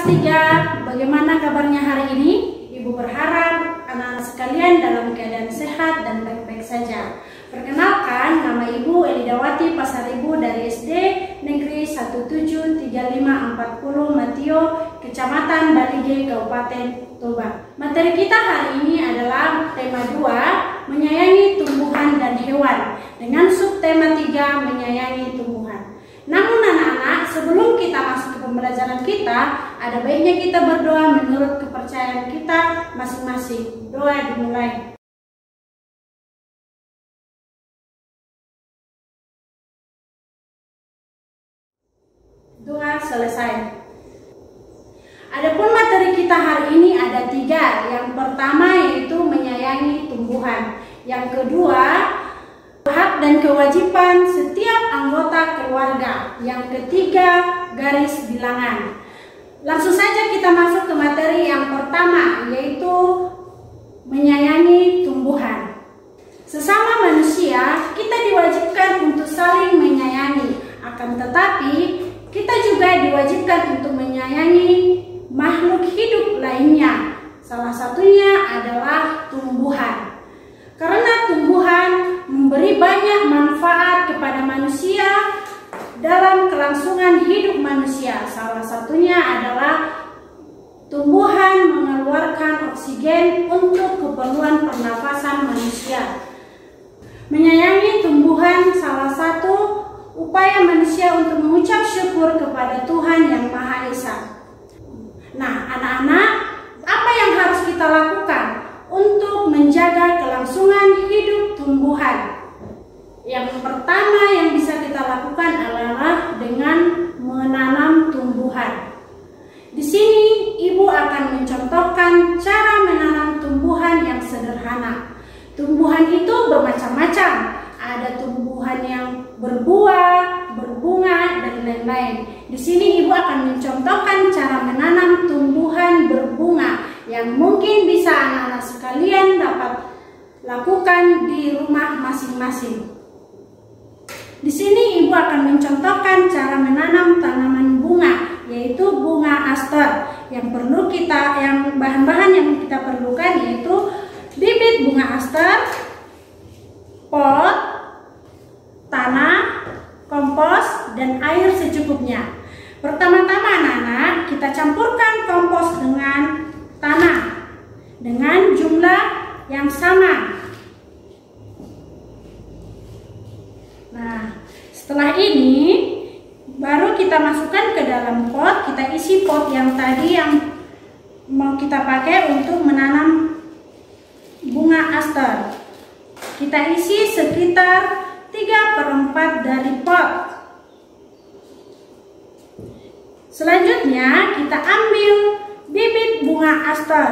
kelas 3, bagaimana kabarnya hari ini? Ibu berharap anak-anak sekalian dalam keadaan sehat dan baik-baik saja. Perkenalkan, nama Ibu Elidawati Pasaribu dari SD Negeri 173540 Matio, Kecamatan Balige, Kabupaten Toba. Materi kita hari ini adalah tema 2, menyayangi tumbuhan dan hewan, dengan subtema 3, menyayangi tumbuhan. Namun anak-anak, sebelum kita masuk ke pembelajaran kita, ada baiknya kita berdoa menurut kepercayaan kita masing-masing. Doa dimulai. Doa selesai. Adapun materi kita hari ini ada 3. Yang pertama yaitu menyayangi tumbuhan. Yang kedua, hak dan kewajiban setiap anggota keluarga. Yang ketiga, garis bilangan. Langsung saja kita masuk ke materi yang pertama, yaitu menyayangi tumbuhan. Sesama manusia, kita diwajibkan untuk saling menyayangi. Akan tetapi, kita juga diwajibkan untuk menyayangi makhluk hidup lainnya. Salah satunya adalah tumbuhan. Karena tumbuhan memberi banyak manfaat kepada manusia dalam kelangsungan hidup manusia. Salah satunya adalah tumbuhan mengeluarkan oksigen untuk keperluan pernafasan manusia. Menyayangi tumbuhan salah satu upaya manusia untuk mengucap syukur kepada Tuhan Yang Maha Esa. Nah, anak-anak, apa yang harus kita lakukan untuk menjaga kelangsungan hidup tumbuhan? Yang pertama yang bisa kita lakukan adalah dengan menanam tumbuhan. Di sini Ibu akan mencontohkan cara menanam tumbuhan yang sederhana. Tumbuhan itu bermacam-macam. Ada tumbuhan yang berbuah, berbunga, dan lain-lain. Di sini Ibu akan mencontohkan cara menanam tumbuhan berbunga yang mungkin bisa anak-anak sekalian dapat lakukan di rumah masing-masing. Di sini Ibu akan mencontohkan cara menanam tanaman bunga, yaitu bunga aster. Yang bahan-bahan yang kita perlukan yaitu bibit bunga aster, pot, tanah, kompos, dan air secukupnya. Pertama-tama anak-anak, kita campurkan kompos dengan tanah dengan jumlah yang sama. Nah, setelah ini baru kita masukkan ke dalam pot. Kita isi pot yang tadi yang mau kita pakai untuk menanam bunga aster. Kita isi sekitar 3/4 dari pot. Selanjutnya kita ambil bibit bunga aster.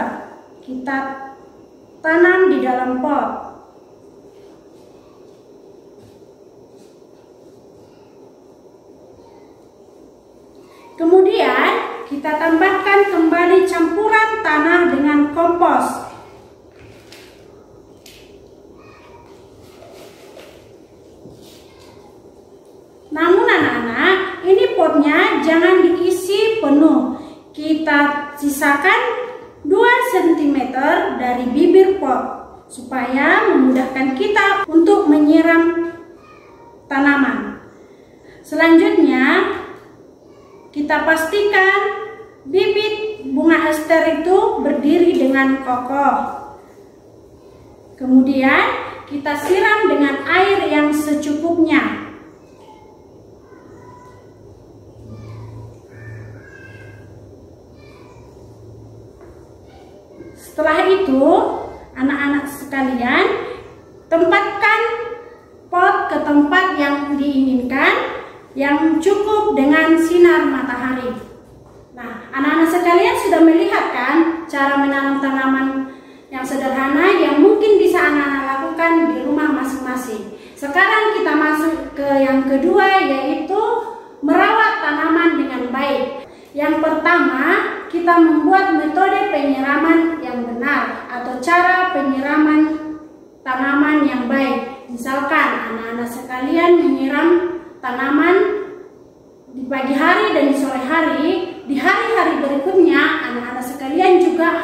Kita tanam di dalam pot. Kemudian kita tambahkan kembali campuran tanah dengan kompos. Namun anak-anak, ini potnya jangan diisi penuh. Kita sisakan 2 cm dari bibir pot supaya memudahkan kita untuk menyiram tanaman. Selanjutnya, kita pastikan bibit bunga aster itu berdiri dengan kokoh. Kemudian kita siram dengan air yang secukupnya. Setelah itu, anak-anak sekalian, tempatkan pot ke tempat yang diinginkan, yang cukup dengan sinar matahari. Nah, anak-anak sekalian sudah melihat kan cara menanam tanaman yang sederhana yang mungkin bisa anak-anak lakukan di rumah masing-masing. Sekarang kita masuk ke yang kedua, yaitu merawat tanaman dengan baik. Yang pertama, kita membuat metode penyiraman yang benar atau cara penyiraman tanaman yang baik. Misalkan anak-anak sekalian menyiram tanaman di pagi hari dan di sore hari, di hari-hari berikutnya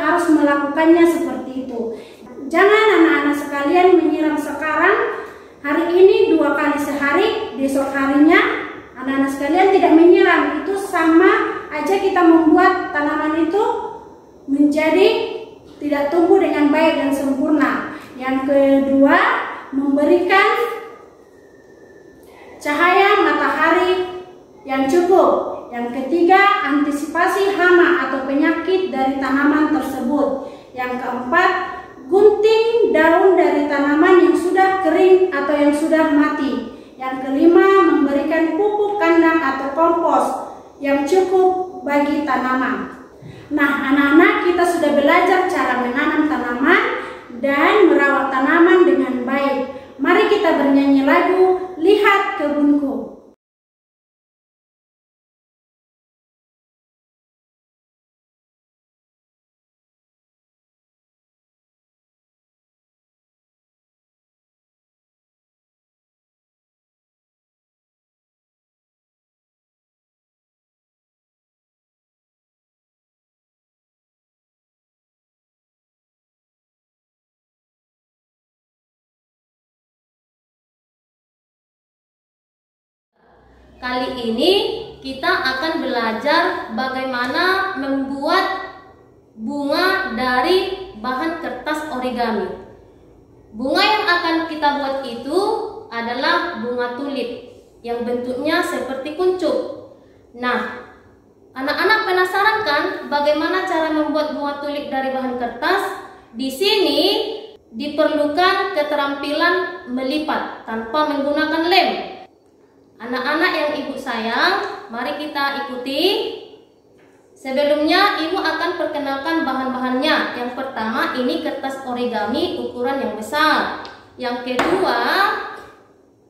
harus melakukannya seperti itu. Jangan anak-anak sekalian menyiram sekarang, hari ini 2 kali sehari, besok harinya anak-anak sekalian tidak menyiram. Itu sama aja kita membuat tanaman itu menjadi tidak tumbuh dengan baik dan sempurna. Yang kedua, memberikan cahaya matahari yang cukup. Yang ketiga, antisipasi hama atau penyakit dari tanaman tersebut. Yang keempat, gunting daun dari tanaman yang sudah kering atau yang sudah mati. Yang kelima, memberikan pupuk kandang atau kompos yang cukup bagi tanaman. Nah, anak-anak, kita sudah belajar cara menanam tanaman dan merawat tanaman dengan baik. Mari kita bernyanyi lagu Lihat Kebunku. Kali ini kita akan belajar bagaimana membuat bunga dari bahan kertas origami. Bunga yang akan kita buat itu adalah bunga tulip yang bentuknya seperti kuncup. Nah, anak-anak penasaran kan bagaimana cara membuat bunga tulip dari bahan kertas? Di sini diperlukan keterampilan melipat tanpa menggunakan lem. Anak-anak yang ibu sayang, mari kita ikuti. Sebelumnya ibu akan perkenalkan bahan-bahannya. Yang pertama, ini kertas origami ukuran yang besar. Yang kedua,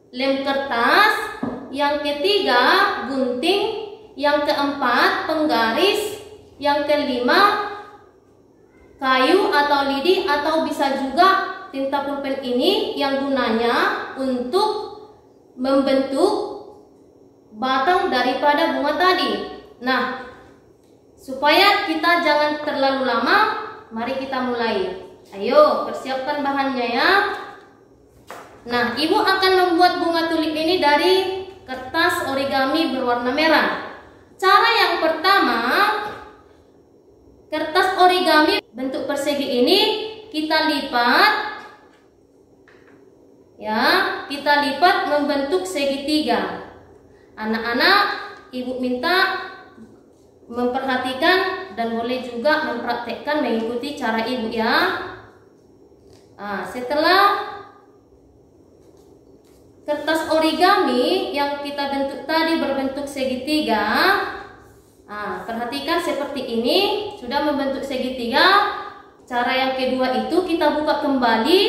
lem kertas. Yang ketiga, gunting. Yang keempat, penggaris. Yang kelima, kayu atau lidi, atau bisa juga tinta pulpen ini yang gunanya untuk membentuk batang daripada bunga tadi. Nah, supaya kita jangan terlalu lama, mari kita mulai. Ayo, persiapkan bahannya ya. Nah, ibu akan membuat bunga tulip ini dari kertas origami berwarna merah. Cara yang pertama, kertas origami bentuk persegi ini kita lipat. Ya, kita lipat membentuk segitiga. Anak-anak, ibu minta memperhatikan dan boleh juga mempraktekkan mengikuti cara ibu ya. Setelah kertas origami yang kita bentuk tadi berbentuk segitiga, perhatikan seperti ini, sudah membentuk segitiga. Cara yang kedua itu kita buka kembali,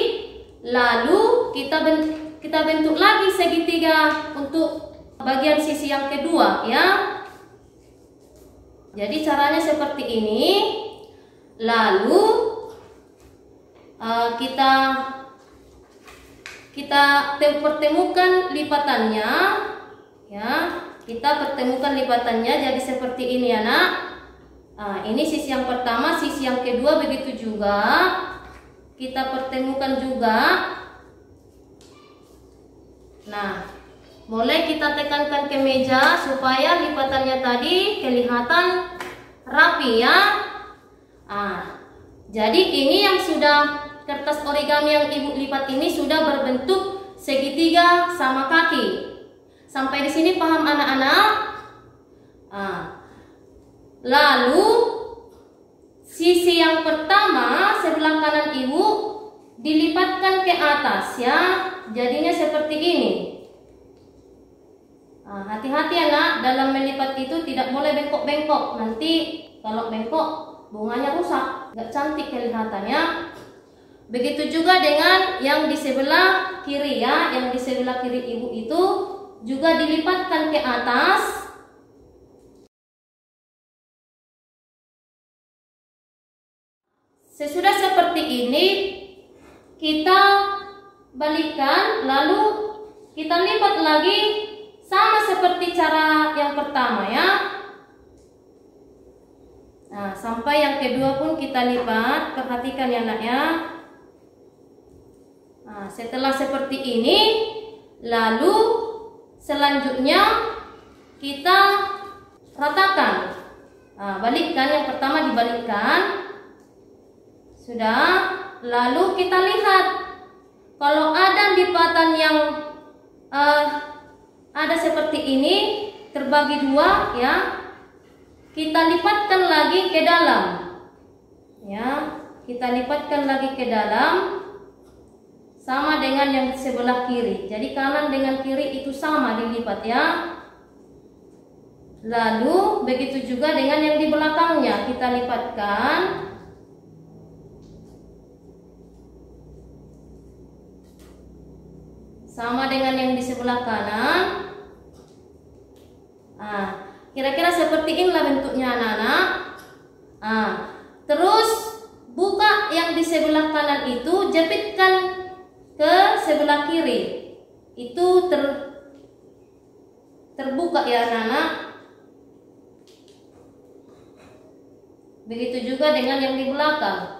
lalu kita bentuk lagi segitiga untuk bagian sisi yang kedua ya. Jadi caranya seperti ini. Lalu kita pertemukan lipatannya ya. Kita pertemukan lipatannya jadi seperti ini ya nak. Ini sisi yang pertama, sisi yang kedua begitu juga. Kita pertemukan juga. Nah, boleh kita tekankan ke meja supaya lipatannya tadi kelihatan rapi ya. Jadi ini yang sudah kertas origami yang ibu lipat ini sudah berbentuk segitiga sama kaki. Sampai di sini paham anak-anak? Lalu sisi yang pertama sebelah kanan ibu dilipatkan ke atas ya. Jadinya seperti ini. Hati-hati anak, dalam melipat itu tidak boleh bengkok-bengkok. Nanti kalau bengkok bunganya rusak, nggak cantik kelihatannya. Begitu juga dengan yang di sebelah kiri ya. Yang di sebelah kiri ibu itu juga dilipatkan ke atas. Sesudah seperti ini, kita balikkan, lalu kita lipat lagi sama seperti cara yang pertama ya. Nah, sampai yang kedua pun kita lipat. Perhatikan ya nak ya. Nah, setelah seperti ini, lalu selanjutnya kita ratakan. Nah, balikkan, yang pertama dibalikkan. Sudah, lalu kita lihat kalau ada lipatan yang ada seperti ini, terbagi dua ya, kita lipatkan lagi ke dalam ya, kita lipatkan lagi ke dalam sama dengan yang sebelah kiri. Jadi kanan dengan kiri itu sama dilipat ya. Lalu begitu juga dengan yang di belakangnya, kita lipatkan. Sama dengan yang di sebelah kanan. Nah, kira-kira seperti inilah bentuknya anak-anak. Nah, terus buka yang di sebelah kanan itu, jepitkan ke sebelah kiri. Itu terbuka ya anak-anak. Begitu juga dengan yang di belakang.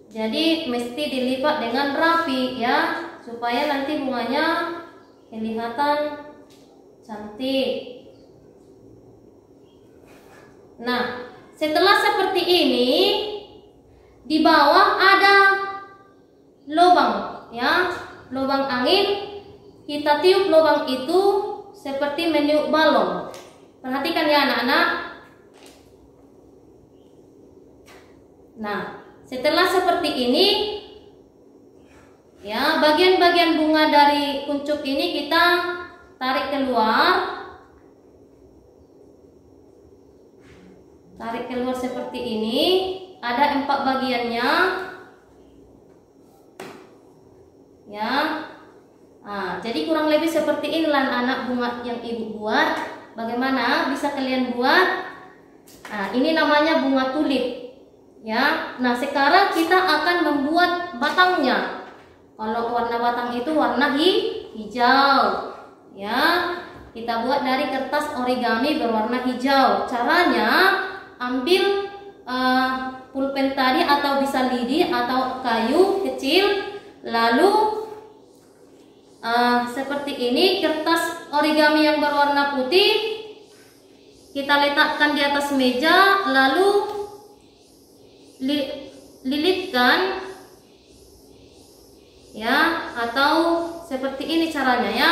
Jadi mesti dilipat dengan rapi ya, supaya nanti bunganya kelihatan cantik. Nah, setelah seperti ini, di bawah ada lubang ya, lubang angin. Kita tiup lubang itu seperti meniup balon. Perhatikan ya anak-anak. Nah, setelah seperti ini, ya, bagian-bagian bunga dari kuncup ini kita tarik keluar. Tarik keluar seperti ini. Ada 4 bagiannya. Ya. Nah, jadi kurang lebih seperti inilah anak bunga yang ibu buat. Bagaimana bisa kalian buat? Nah, ini namanya bunga tulip. Ya, nah sekarang kita akan membuat batangnya. Kalau warna batang itu warna hijau. Ya, kita buat dari kertas origami berwarna hijau. Caranya ambil pulpen tadi atau bisa lidi atau kayu kecil, lalu seperti ini kertas origami yang berwarna putih kita letakkan di atas meja, lalu lilitkan ya, atau seperti ini caranya ya.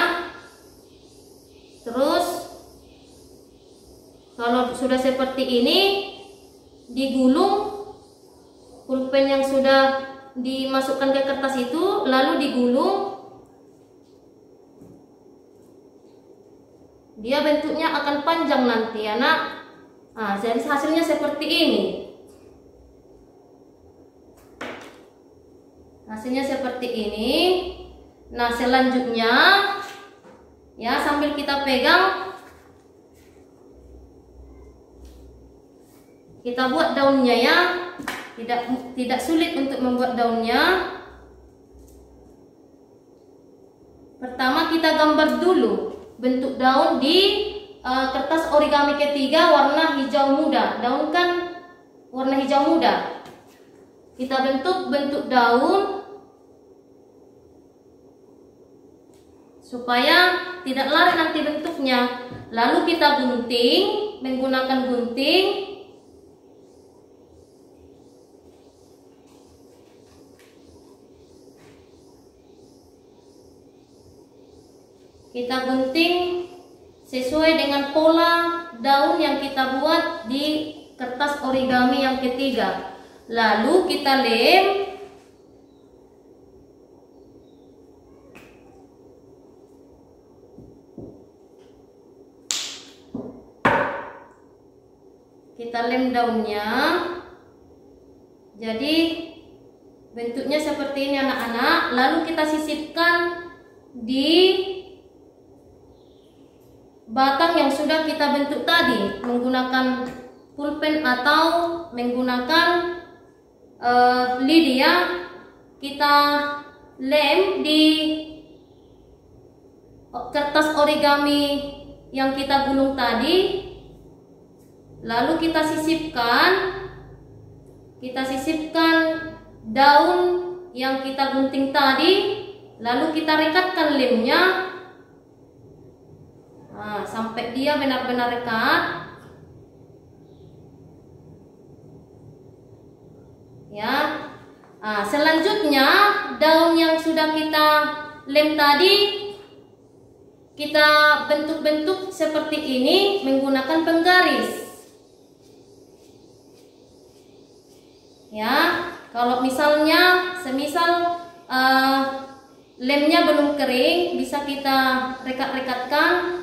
Terus kalau sudah seperti ini, digulung pulpen yang sudah dimasukkan ke kertas itu, lalu digulung. Dia bentuknya akan panjang nanti anak. Nah, jadi hasilnya seperti ini. Hasilnya seperti ini. Nah, selanjutnya ya, sambil kita pegang, kita buat daunnya ya. Tidak sulit untuk membuat daunnya. Pertama kita gambar dulu bentuk daun di kertas origami ketiga warna hijau muda. Daun kan warna hijau muda. Kita bentuk daun supaya tidak lari nanti bentuknya. Lalu kita gunting menggunakan gunting. Kita gunting sesuai dengan pola daun yang kita buat di kertas origami yang ketiga. Lalu kita lem. Kita lem daunnya. Jadi bentuknya seperti ini anak-anak. Lalu kita sisipkan di batang yang sudah kita bentuk tadi menggunakan pulpen atau menggunakan lidi ya. Kita lem di kertas origami yang kita gulung tadi, lalu kita sisipkan daun yang kita gunting tadi, lalu kita rekatkan lemnya sampai dia benar-benar rekat. Ya. Selanjutnya daun yang sudah kita lem tadi kita bentuk-bentuk seperti ini menggunakan penggaris. Ya, kalau misalnya semisal lemnya belum kering, bisa kita rekat-rekatkan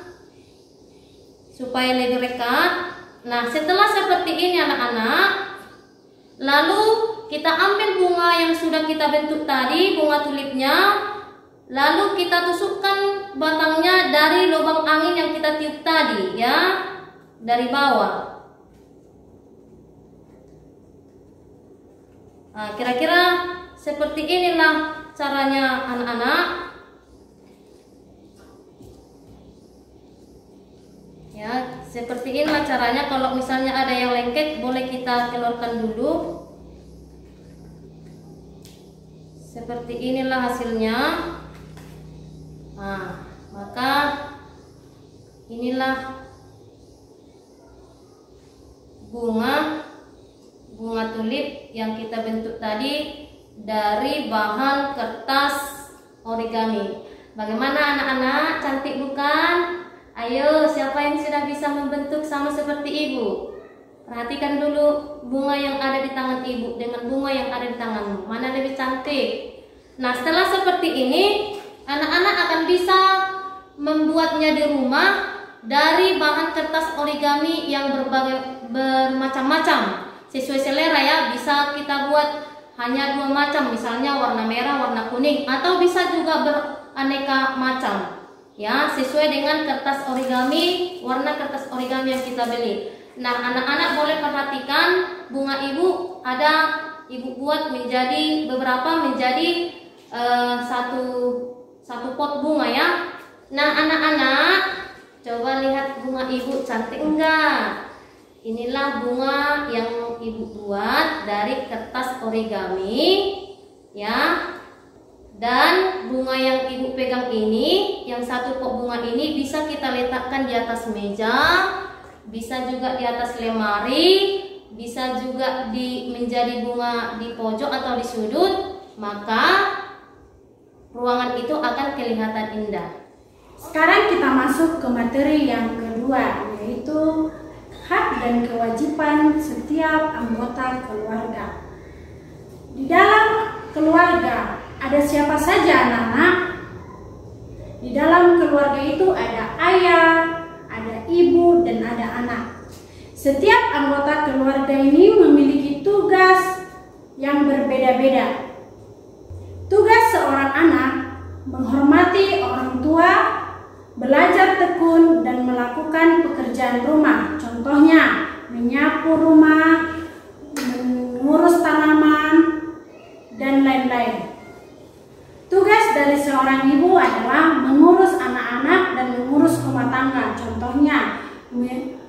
supaya lebih rekat. Nah, setelah seperti ini anak-anak, lalu kita ambil bunga yang sudah kita bentuk tadi, bunga tulipnya, lalu kita tusukkan batangnya dari lubang angin yang kita tiup tadi, ya, dari bawah. Nah, kira-kira seperti inilah caranya anak-anak. Ya, seperti inilah caranya. Kalau misalnya ada yang lengket, boleh kita keluarkan dulu. Seperti inilah hasilnya. Nah, maka inilah bunga tulip yang kita bentuk tadi dari bahan kertas origami. Bagaimana anak-anak, cantik bukan? Ayo, siapa yang sudah bisa membentuk sama seperti ibu? Perhatikan dulu bunga yang ada di tangan ibu dengan bunga yang ada di tanganmu, mana lebih cantik? Nah, setelah seperti ini, anak-anak akan bisa membuatnya di rumah dari bahan kertas origami yang bermacam-macam. Sesuai selera ya, bisa kita buat hanya 2 macam, misalnya warna merah, warna kuning, atau bisa juga beraneka macam. Ya, sesuai dengan kertas origami, warna kertas origami yang kita beli. Nah, anak-anak boleh perhatikan bunga ibu ada ibu buat menjadi beberapa menjadi satu pot bunga ya. Nah, anak-anak coba lihat bunga ibu, cantik enggak? Inilah bunga yang ibu buat dari kertas origami ya. Dan bunga yang ibu pegang ini, yang satu pot bunga ini bisa kita letakkan di atas meja, bisa juga di atas lemari, bisa juga menjadi bunga di pojok atau di sudut, maka ruangan itu akan kelihatan indah. Sekarang kita masuk ke materi yang kedua, yaitu hak dan kewajiban setiap anggota keluarga. Di dalam keluarga ada siapa saja anak-anak? Di dalam keluarga itu ada ayah, ada ibu, dan ada anak. Setiap anggota keluarga ini memiliki tugas yang berbeda-beda. Tugas seorang anak menghormati orang tua, belajar tekun, dan melakukan pekerjaan rumah. Contohnya, menyapu rumah, mengurus tanaman, dan lain-lain. Tugas dari seorang ibu adalah mengurus anak-anak dan mengurus rumah tangga. Contohnya,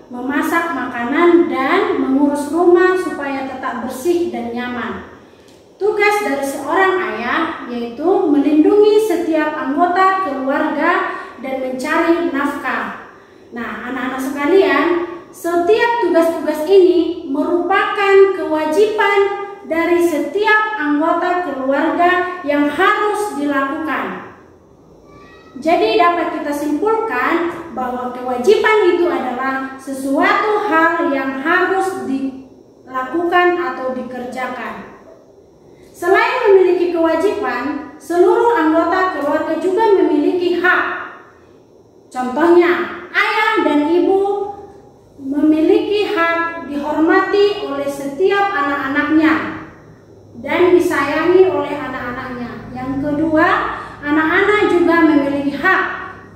memasak makanan dan mengurus rumah supaya tetap bersih dan nyaman. Tugas dari seorang ayah yaitu melindungi setiap anggota keluarga dan mencari nafkah. Nah, anak-anak sekalian, setiap tugas-tugas ini merupakan kewajiban dari setiap anggota keluarga yang harus dilakukan. Jadi dapat kita simpulkan bahwa kewajiban itu adalah sesuatu hal yang harus dilakukan atau dikerjakan. Selain memiliki kewajiban, seluruh anggota keluarga juga memiliki hak. Contohnya, ayah dan ibu memiliki hak dihormati oleh setiap anak-anaknya dan disayangi oleh anak-anaknya. Yang kedua, anak-anak juga memiliki hak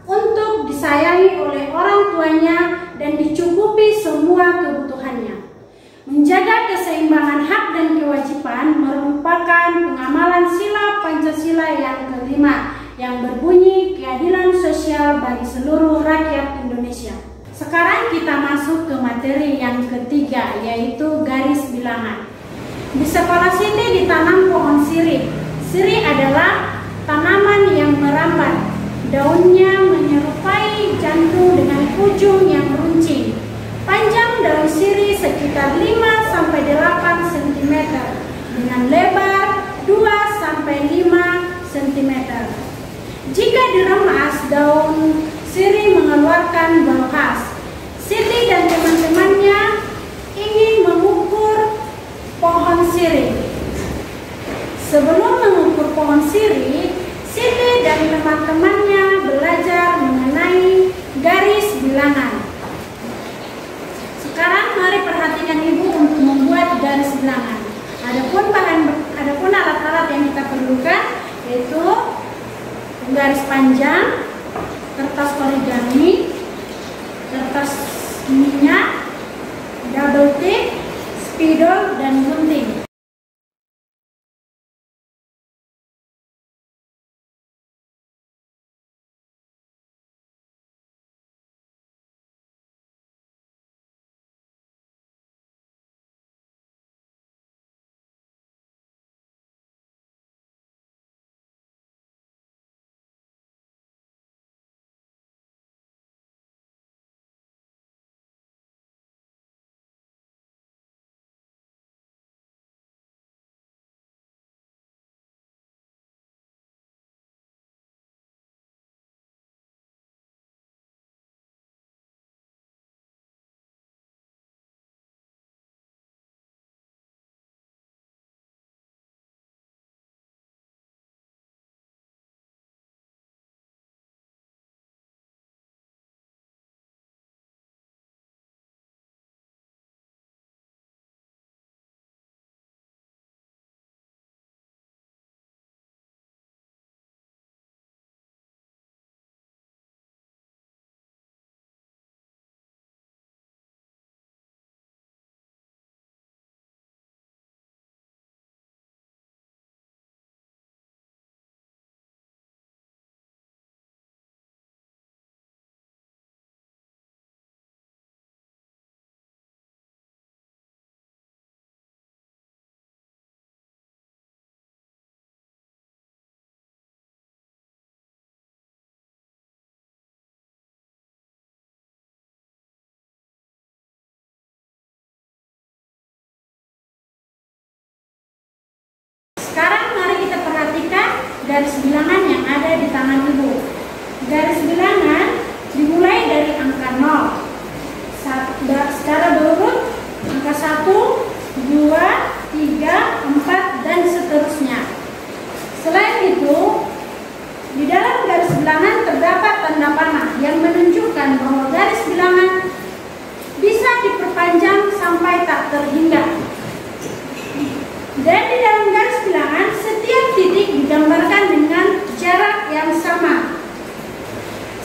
untuk disayangi oleh orang tuanya dan dicukupi semua kebutuhannya. Menjaga keseimbangan hak dan kewajiban merupakan pengamalan sila Pancasila yang kelima yang berbunyi keadilan sosial bagi seluruh rakyat Indonesia. Sekarang kita masuk ke materi yang ketiga, yaitu garis bilangan. Di sekolah Siti ditanam pohon sirih. Sirih adalah tanaman yang merambat. Daunnya menyerupai jantung dengan ujung yang runcing. Panjang daun sirih sekitar 5-8 cm dengan lebar 2-5 cm. Jika diremas, daun sirih mengeluarkan bau khas. Siti dan teman-temannya ingin mengukur pohon sirih. Sebelum mengukur pohon sirih, Siti dan teman-temannya belajar mengenai garis bilangan. Sekarang mari perhatikan Ibu untuk membuat garis bilangan. Adapun alat-alat yang kita perlukan yaitu garis panjang, kertas origami, kertas minyak, double tape, spidol, dan gunting. Sekarang mari kita perhatikan garis bilangan yang ada di tangan Ibu. Garis bilangan dimulai dari angka 0. Secara berurut angka 1, 2, 3, 4, dan seterusnya. Selain itu, di dalam garis bilangan terdapat tanda panah yang menunjukkan bahwa garis bilangan bisa diperpanjang sampai tak terhingga. Dan di dalam garis bilangan, setiap titik digambarkan dengan jarak yang sama.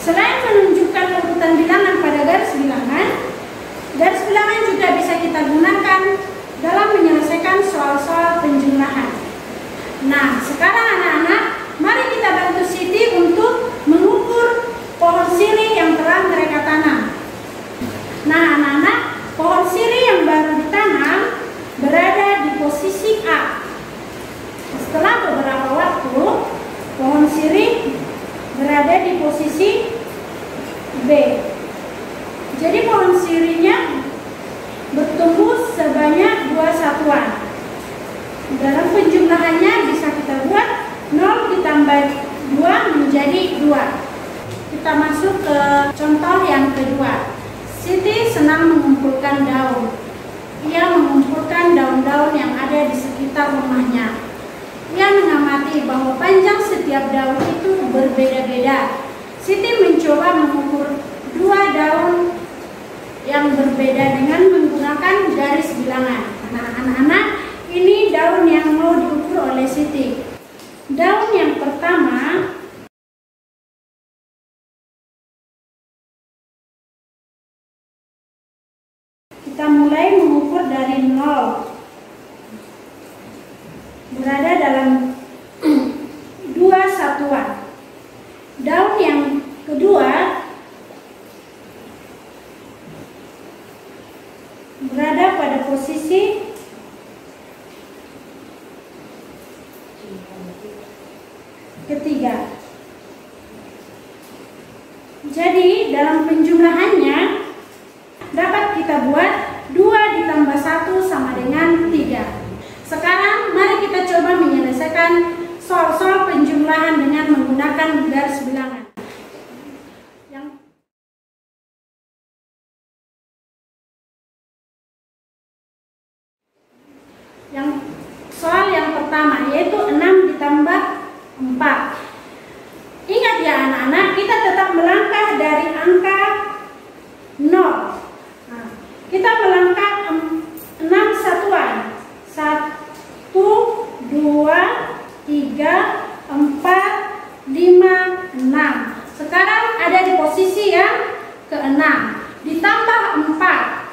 Selain menunjukkan urutan bilangan pada garis bilangan juga bisa kita gunakan dalam menyelesaikan soal-soal penjumlahan. Nah, sekarang anak-anak, mari kita bantu Siti untuk mengukur pohon sirih yang telah mereka tanam. Nah, anak-anak, pohon sirih yang baru ditanam berada di posisi A. Setelah beberapa waktu, pohon sirih berada di posisi B. Jadi pohon sirihnya bertumbuh sebanyak 2 satuan. Dalam penjumlahannya bisa kita buat 0 ditambah 2 menjadi 2. Kita masuk ke contoh yang kedua. Siti senang mengumpulkan daun. Ia mengumpulkan daun-daun yang ada di sekitar rumahnya. Ia mengamati bahwa panjang setiap daun itu berbeda-beda. Siti mencoba mengukur 2 daun yang berbeda dengan menggunakan garis bilangan. Nah, anak-anak, ini daun yang mau diukur oleh Siti. Daun yang pertama kita mulai mengukur dari 0. Berada dalam 2 satuan. Daun yang kedua ketiga. Jadi dalam penjumlahannya dapat kita buat 2 ditambah 1 sama dengan 3. Sekarang mari kita coba menyelesaikan soal-soal penjumlahan dengan menggunakan garis bilangan. Soal yang pertama yaitu 6 ditambah 4. Ingat ya anak-anak, kita tetap melangkah dari angka 0. Nah, kita melangkah 6 satuan. 1, 2, 3, 4, 5, 6. Sekarang ada di posisi yang ke-6. Ditambah 4.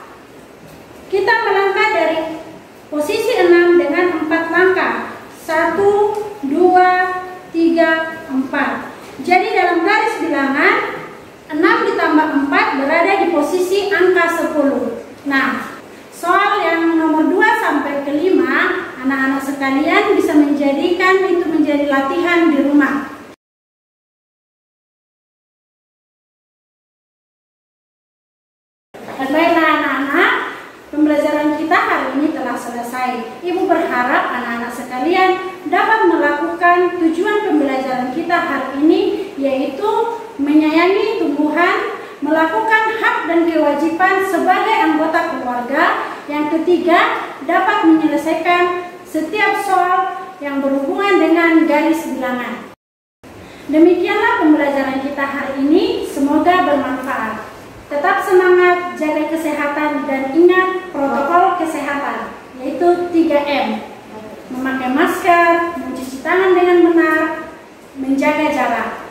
Kita melangkah dari posisi 6 dengan 4 langkah. 1, 2, 3, 4. Jadi dalam garis bilangan 6 ditambah 4 berada di posisi angka 10. Nah, soal yang nomor 2 sampai ke 5, anak-anak sekalian bisa menjadikan itu menjadi latihan di rumah. Baiklah anak-anak, pembelajaran kita hari ini telah selesai. Ibu berharap anak-anak sekalian dapat melakukan tujuan pembelajaran kita hari ini, yaitu menyayangi tumbuhan, melakukan hak dan kewajiban sebagai anggota keluarga. Yang ketiga, dapat menyelesaikan setiap soal yang berhubungan dengan garis bilangan. Demikianlah pembelajaran kita hari ini, semoga bermanfaat. Tetap semangat, jaga kesehatan, dan ingat protokol kesehatan, yaitu 3M. Memakai masker, mencuci tangan dengan benar, menjaga jarak.